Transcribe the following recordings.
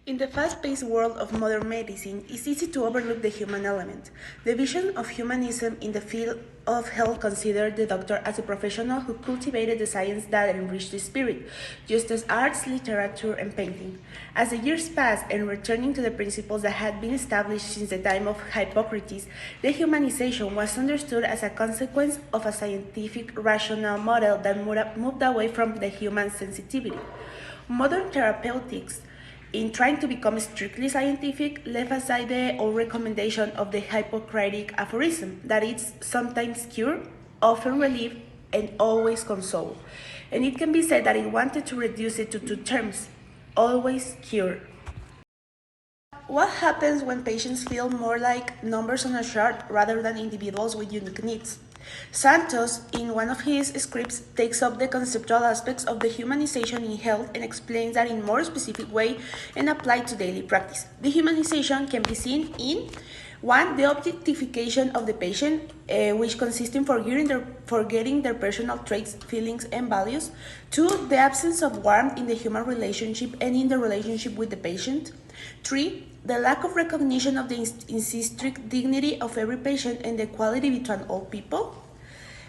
In the fast-paced world of modern medicine, it's easy to overlook the human element. The vision of humanism in the field of health considered the doctor as a professional who cultivated the science that enriched the spirit, just as arts, literature, and painting. As the years passed and returning to the principles that had been established since the time of Hippocrates, dehumanization was understood as a consequence of a scientific, rational model that moved away from the human sensitivity. Modern therapeutics in trying to become strictly scientific, left aside the old recommendation of the Hippocratic aphorism that it's sometimes cure, often relieve, and always console. And it can be said that it wanted to reduce it to two terms, always cure. What happens when patients feel more like numbers on a chart rather than individuals with unique needs? Santos, in one of his scripts, takes up the conceptual aspects of dehumanization in health and explains that in a more specific way and applied to daily practice. Dehumanization can be seen in 1. The objectification of the patient, which consists in forgetting their personal traits, feelings, and values. 2. The absence of warmth in the human relationship and in the relationship with the patient. 3. The lack of recognition of the intrinsic dignity of every patient and the equality between all people.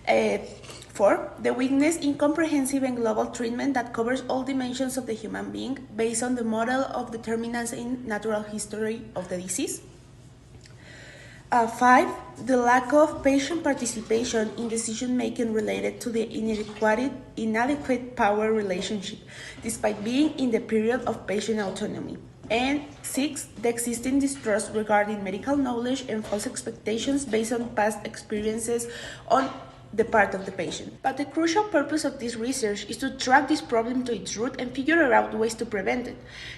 4. The weakness in comprehensive and global treatment that covers all dimensions of the human being based on the model of determinants in natural history of the disease. 5. The lack of patient participation in decision-making related to the inadequate power relationship, despite being in the period of patient autonomy. And 6. The existing distrust regarding medical knowledge and false expectations based on past experiences on the part of the patient. But the crucial purpose of this research is to track this problem to its root and figure out ways to prevent it.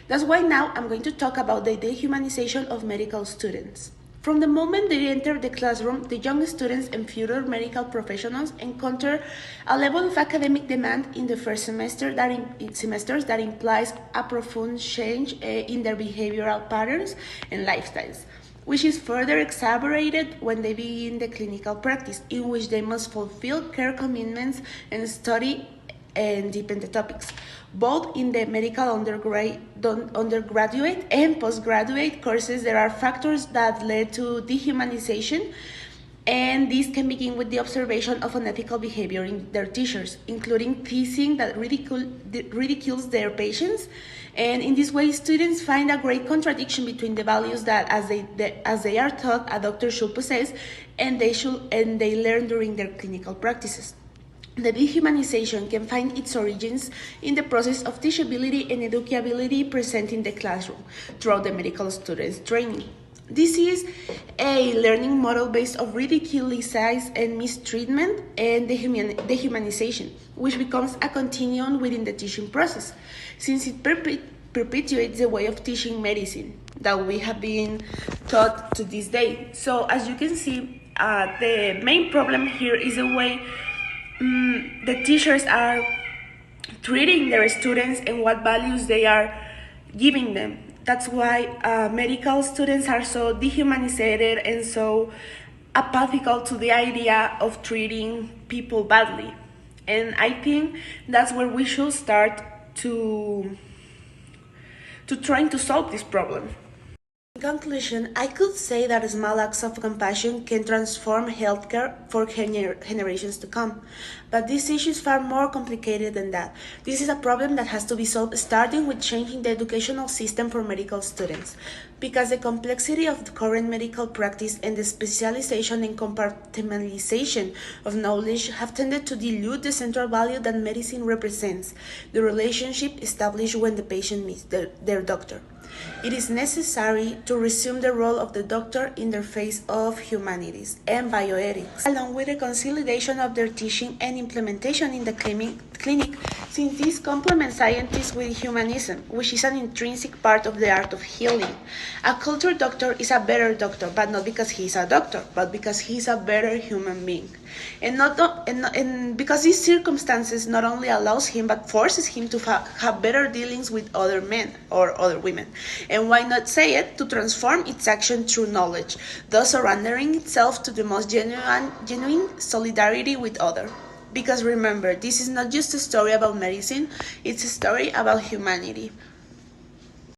That's why now I'm going to talk about the dehumanization of medical students. From the moment they enter the classroom, the young students and future medical professionals encounter a level of academic demand in the first semesters that implies a profound change in their behavioral patterns and lifestyles, which is further exacerbated when they begin the clinical practice, in which they must fulfill care commitments and study and deepen the topics. Both in the medical undergraduate and postgraduate courses, there are factors that lead to dehumanization, and these can begin with the observation of unethical behavior in their teachers, including teasing that ridicules their patients. And in this way, students find a great contradiction between the values that, as they are taught, a doctor should possess, and they learn during their clinical practices. The dehumanization can find its origins in the process of teachability and educability present in the classroom throughout the medical students' training. This is a learning model based on ridiculization and mistreatment and dehumanization, which becomes a continuum within the teaching process, since it perpetuates the way of teaching medicine that we have been taught to this day. So as you can see, the main problem here is the way the teachers are treating their students and what values they are giving them. That's why medical students are so dehumanized and so apathical to the idea of treating people badly. And I think that's where we should start to trying to solve this problem. In conclusion, I could say that small acts of compassion can transform healthcare for generations to come. But this issue is far more complicated than that. This is a problem that has to be solved starting with changing the educational system for medical students, because the complexity of the current medical practice and the specialization and compartmentalization of knowledge have tended to dilute the central value that medicine represents, the relationship established when the patient meets their doctor. It is necessary to resume the role of the doctor in the face of humanities and bioethics, along with the consolidation of their teaching and implementation in the clinic, since this complements scientists with humanism, which is an intrinsic part of the art of healing. A cultured doctor is a better doctor, but not because he is a doctor, but because he is a better human being. And because these circumstances not only allows him, but forces him to have better dealings with other men or other women. And why not say it, to transform its action through knowledge, thus surrendering itself to the most genuine solidarity with others. Because remember, this is not just a story about medicine, it's a story about humanity.